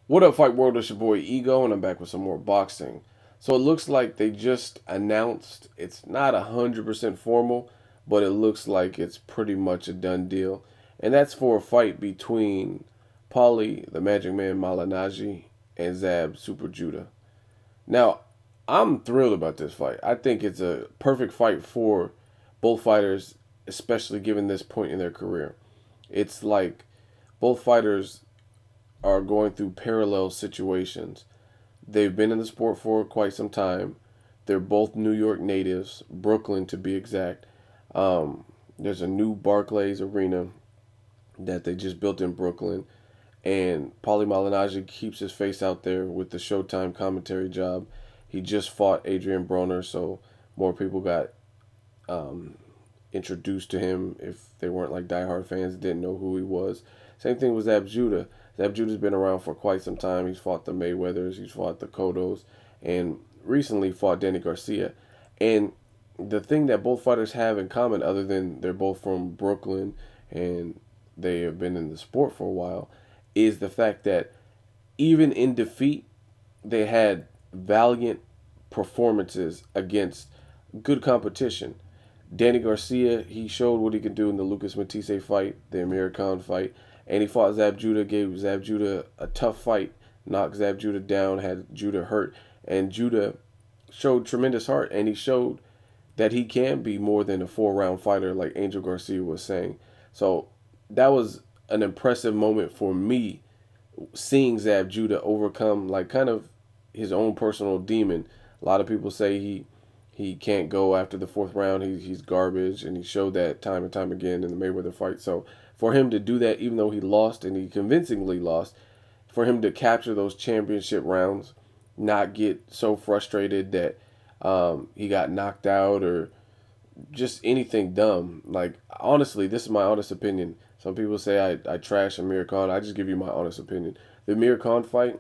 What up, Fight World? It's your boy Ego, and I'm back with some more boxing. So it looks like they just announced it's not 100% formal, but it looks like it's pretty much a done deal. And that's for a fight between Paulie, the Magic Man Malignaggi, and Zab Super Judah. Now, I'm thrilled about this fight. I think it's a perfect fight for both fighters, especially given this point in their career. It's like both fighters are going through parallel situations. They've been in the sport for quite some time. They're both New York natives, Brooklyn to be exact. There's a new Barclays Arena that they just built in Brooklyn, and Paulie Malignaggi keeps his face out there with the Showtime commentary job. He just fought Adrian Broner, so more people got um, introduced to him if they weren't like diehard fans, didn't know who he was. Same thing with Zab Judah. Zab Judah's been around for quite some time. He's fought the Mayweathers, he's fought the Cottos, and recently fought Danny Garcia. And the thing that both fighters have in common, other than they're both from Brooklyn and they have been in the sport for a while, is the fact that even in defeat, they had valiant performances against good competition. Danny Garcia, he showed what he could do in the Lucas Matisse fight, the Amir Khan fight, and he fought Zab Judah, gave Zab Judah a tough fight, knocked Zab Judah down, had Judah hurt, and Judah showed tremendous heart, and he showed that he can be more than a 4 round fighter, like Angel Garcia was saying. So that was an impressive moment for me, seeing Zab Judah overcome like kind of his own personal demon. A lot of people say he can't go after the 4th round. He's garbage, and he showed that time and time again in the Mayweather fight. So for him to do that, even though he lost and he convincingly lost, for him to capture those championship rounds, not get so frustrated that he got knocked out or just anything dumb. Like, honestly, this is my honest opinion. Some people say I trash Amir Khan. I just give you my honest opinion. The Amir Khan fight,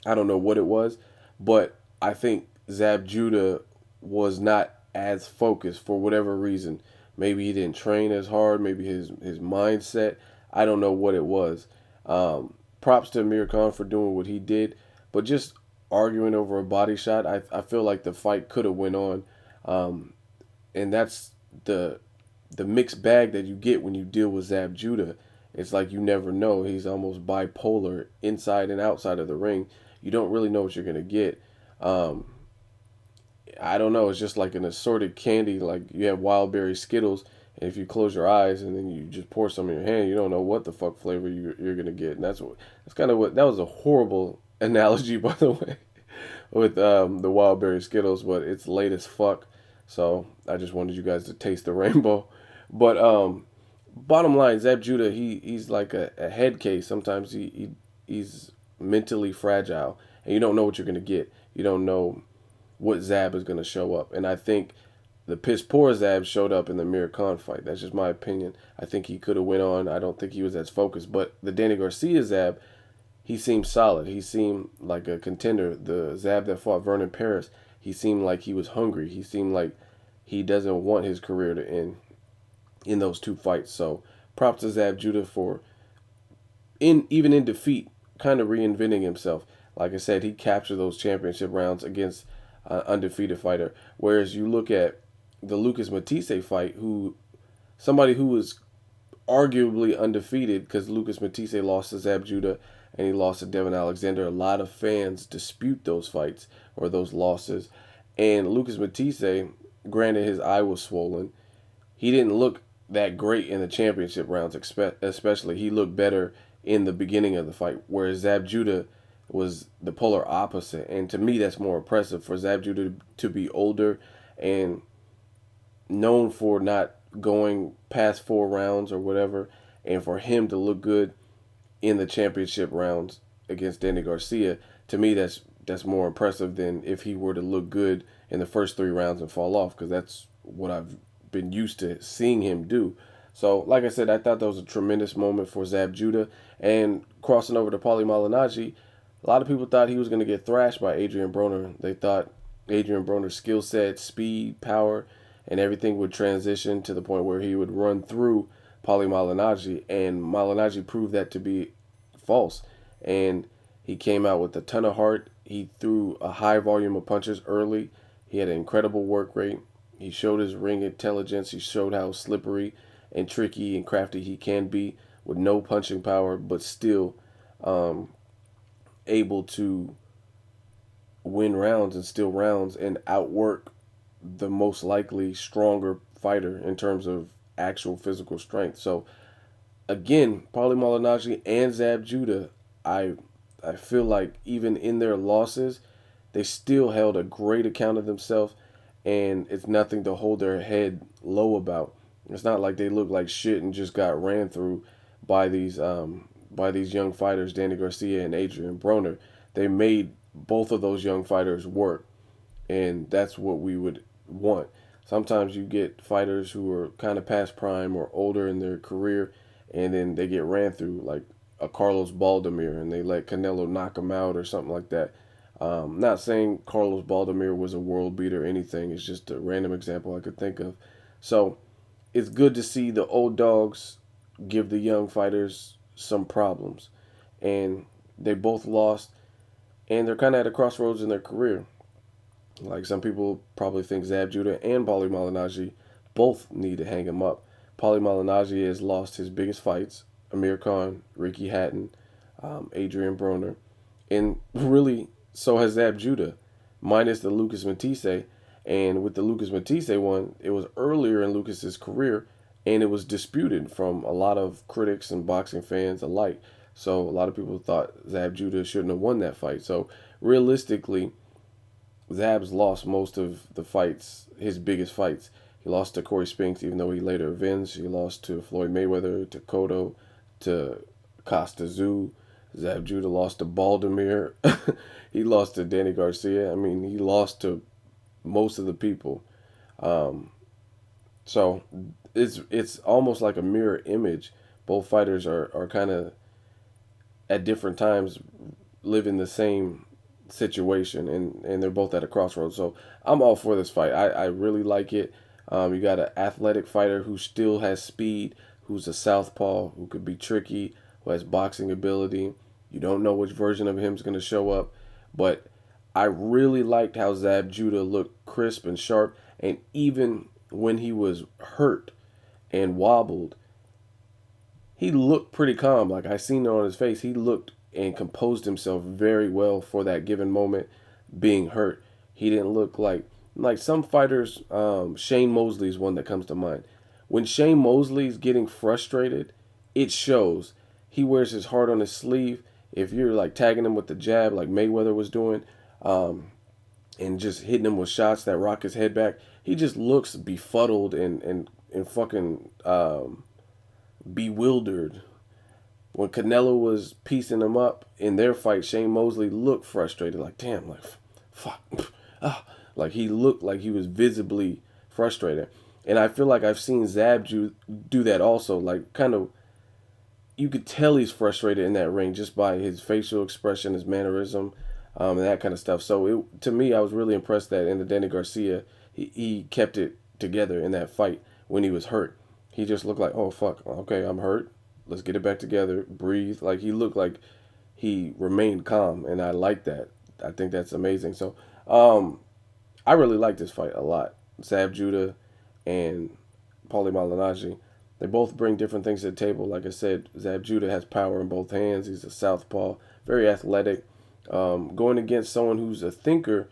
I don't know what it was, but I think Zab Judah was not as focused for whatever reason. Maybe he didn't train as hard. Maybe his mindset. I don't know what it was. Props to Amir Khan for doing what he did, but just arguing over a body shot, I feel like the fight could have went on, and that's the mixed bag that you get when you deal with Zab Judah. It's like you never know. He's almost bipolar inside and outside of the ring. You don't really know what you're gonna get. Um, I don't know. It's just like an assorted candy. Like you have wild berry Skittles, and if you close your eyes and then you just pour some in your hand, you don't know what the fuck flavor you're gonna get. And that's kind of what that was a horrible analogy, by the way, with the wild berry Skittles, but it's late as fuck. So I just wanted you guys to taste the rainbow. But bottom line, Zab Judah, he's like a head case. Sometimes he's mentally fragile, and you don't know what you're gonna get. You don't know what Zab is gonna show up, and I think the piss poor Zab showed up in the Mir Khan fight. That's just my opinion. I think he could have went on. I don't think he was as focused. But the Danny Garcia Zab, he seemed solid. He seemed like a contender. The Zab that fought Vernon Paris, he seemed like he was hungry. He seemed like he doesn't want his career to end in those two fights. So props to Zab Judah for even in defeat, kind of reinventing himself. Like I said, he captured those championship rounds against an undefeated fighter. Whereas you look at the Lucas Matisse fight, who somebody who was arguably undefeated because Lucas Matisse lost to Zab Judah and he lost to Devin Alexander. A lot of fans dispute those fights or those losses. And Lucas Matisse, granted his eye was swollen, he didn't look that great in the championship rounds, especially. He looked better in the beginning of the fight, whereas Zab Judah was the polar opposite. And to me, that's more impressive for Zab Judah to be older and known for not going past 4 rounds or whatever, and for him to look good in the championship rounds against Danny Garcia. To me, that's more impressive than if he were to look good in the first 3 rounds and fall off, because that's what I've been used to seeing him do. So, like I said, I thought that was a tremendous moment for Zab Judah. And crossing over to Paulie Malignaggi, a lot of people thought he was going to get thrashed by Adrian Broner. They thought Adrian Broner's skill set, speed, power, and everything would transition to the point where he would run through Paulie Malignaggi. And Malignaggi proved that to be false. And He came out with a ton of heart. He threw a high volume of punches early. He had an incredible work rate. He showed his ring intelligence. He showed how slippery and tricky and crafty he can be with no punching power, but still um, able to win rounds and steal rounds and outwork the most likely stronger fighter in terms of actual physical strength. So again, Paulie Malignaggi and Zab Judah, I I feel like even in their losses, they still held a great account of themselves, and it's nothing to hold their head low about. It's not like they look like shit and just got ran through by these young fighters, Danny Garcia and Adrian Broner. They made both of those young fighters work, and that's what we would want. Sometimes you get fighters who are kind of past prime or older in their career, and then they get ran through like a Carlos Baldemir, and they let Canelo knock him out or something like that. Not saying Carlos Baldemir was a world beater or anything. It's just a random example I could think of. So it's good to see the old dogs give the young fighters some problems, and they both lost, and they're kind of at a crossroads in their career. Like some people probably think Zab Judah and Paulie Malignaggi both need to hang him up. Paulie Malignaggi has lost his biggest fights: Amir Khan, Ricky Hatton, Adrian Broner, and really so has Zab Judah, minus the Lucas Matisse. And with the Lucas Matisse one, it was earlier in Lucas's career, and it was disputed from a lot of critics and boxing fans alike. So a lot of people thought Zab Judah shouldn't have won that fight. So realistically, Zab's lost most of the fights, his biggest fights. He lost to Corey Spinks, even though he later avenged. He lost to Floyd Mayweather, to Cotto, to Costa Zoo. Zab Judah lost to Baldemir. He lost to Danny Garcia. I mean, he lost to most of the people. Um, so it's almost like a mirror image. Both fighters are kind of at different times living the same situation, and they're both at a crossroads. So I'm all for this fight. I really like it. You got an athletic fighter who still has speed, who's a southpaw, who could be tricky, who has boxing ability. You don't know which version of him is going to show up, but I really liked how Zab Judah looked crisp and sharp, and even when he was hurt and wobbled, he looked pretty calm. Like I seen it on his face. He looked and composed himself very well for that given moment being hurt. He didn't look like some fighters. Shane Mosley is one that comes to mind. When Shane Mosley's getting frustrated, it shows. He wears his heart on his sleeve. If you're like tagging him with the jab like Mayweather was doing, and just hitting him with shots that rock his head back, he just looks befuddled and fucking bewildered. When Canelo was piecing him up in their fight, Shane Mosley looked frustrated, like damn, like fuck, like he looked like he was visibly frustrated. And I feel like I've seen Zab do that also, like kind of. You could tell he's frustrated in that ring just by his facial expression, his mannerism, and that kind of stuff. So to me, I was really impressed that in the Danny Garcia, he kept it together in that fight when he was hurt. He just looked like, oh fuck, okay, I'm hurt. Let's get it back together. Breathe. Like he looked like he remained calm, and I like that. I think that's amazing. So I really like this fight a lot. Zab Judah and Paulie Malignaggi. They both bring different things to the table. Like I said, Zab Judah has power in both hands. He's a southpaw, very athletic. Going against someone who's a thinker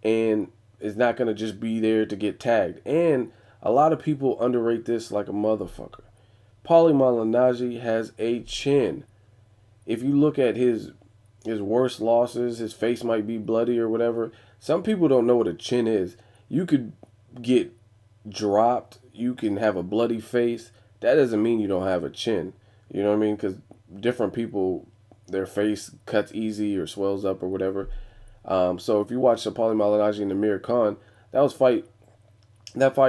and is not going to just be there to get tagged. And a lot of people underrate this like a motherfucker. Paulie Malignaggi has a chin. If you look at his worst losses, his face might be bloody or whatever. Some people don't know what a chin is. You could get dropped. You can have a bloody face. That doesn't mean you don't have a chin. You know what I mean? Because different people, their face cuts easy or swells up or whatever. So if you watch the Paulie Malignaggi and Amir Khan, that fight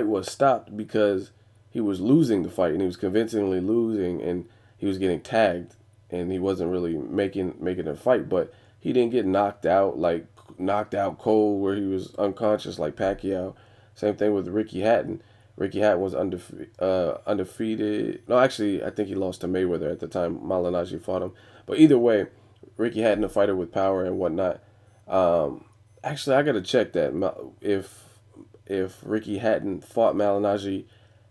was stopped because he was losing the fight, and he was convincingly losing, and he was getting tagged, and he wasn't really making a fight. But he didn't get knocked out cold where he was unconscious like Pacquiao. Same thing with Ricky Hatton. Ricky Hatton was undefeated. No, actually, I think he lost to Mayweather at the time Malignaggi fought him. But either way, Ricky Hatton, a fighter with power and whatnot. Um, Actually, I gotta check that if Ricky Hatton fought Malignaggi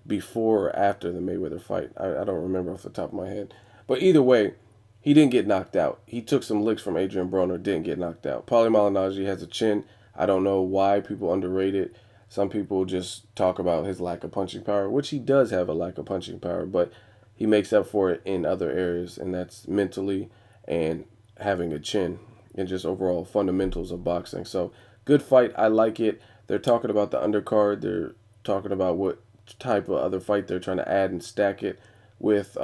before or after the Mayweather fight. I don't remember off the top of my head. But either way, he didn't get knocked out. He took some licks from Adrian Broner, didn't get knocked out. Paulie Malignaggi has a chin. I don't know why people underrate it. Some people just talk about his lack of punching power, which he does have a lack of punching power, but he makes up for it in other areas, and that's mentally and having a chin and just overall fundamentals of boxing. So, good fight. I like it. They're talking about the undercard. They're talking about what type of other fight they're trying to add and stack it with,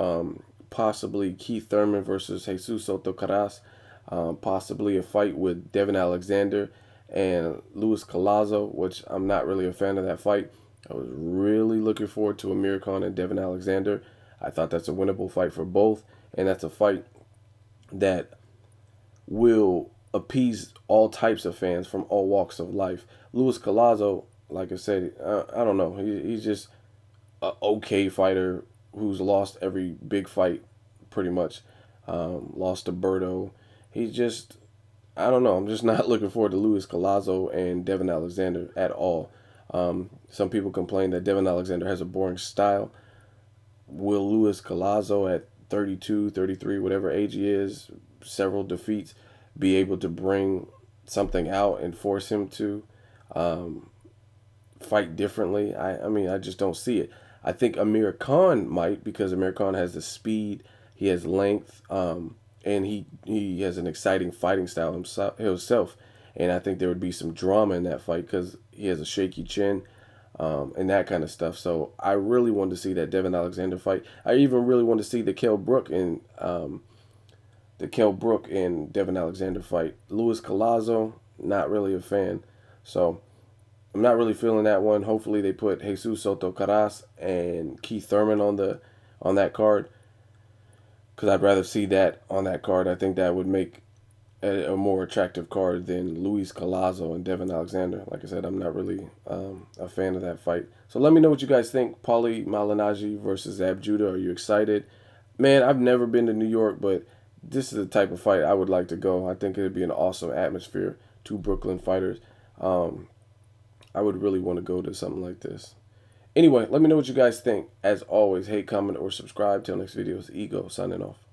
possibly Keith Thurman versus Jesus Soto Caras, possibly a fight with Devin Alexander and Luis Colazo, which I'm not really a fan of that fight. I was really looking forward to Amir Khan and Devin Alexander. I thought that's a winnable fight for both, and that's a fight that will appease all types of fans from all walks of life. Luis Colazo, like I said, I don't know. He's just an okay fighter who's lost every big fight, pretty much. Lost to Berto. He's just, I don't know. I'm just not looking forward to Luis Colazo and Devin Alexander at all. Some people complain that Devin Alexander has a boring style. Will Luis Colazo at 32, 33, whatever age he is, several defeats, be able to bring something out and force him to fight differently? I mean, I just don't see it. I think Amir Khan might, because Amir Khan has the speed, he has length, and he has an exciting fighting style himself. And I think there would be some drama in that fight because he has a shaky chin, and that kind of stuff. So I really wanted to see that Devin Alexander fight. I even really wanted to see the Kell Brook and Devin Alexander fight. Luis Colazo, not really a fan. So I'm not really feeling that one. Hopefully they put Jesus Soto Caras and Keith Thurman on that card, because I'd rather see that on that card. I think that would make a more attractive card than Luis Colazo and Devin Alexander. Like I said, I'm not really a fan of that fight. So let me know what you guys think. Paulie Malignaggi versus Zab Judah. Are you excited? Man, I've never been to New York, but this is the type of fight I would like to go. I think it would be an awesome atmosphere. Two Brooklyn fighters. I would really want to go to something like this. Anyway, let me know what you guys think. As always, hate, comment, or subscribe. Till next video, it's Ego signing off.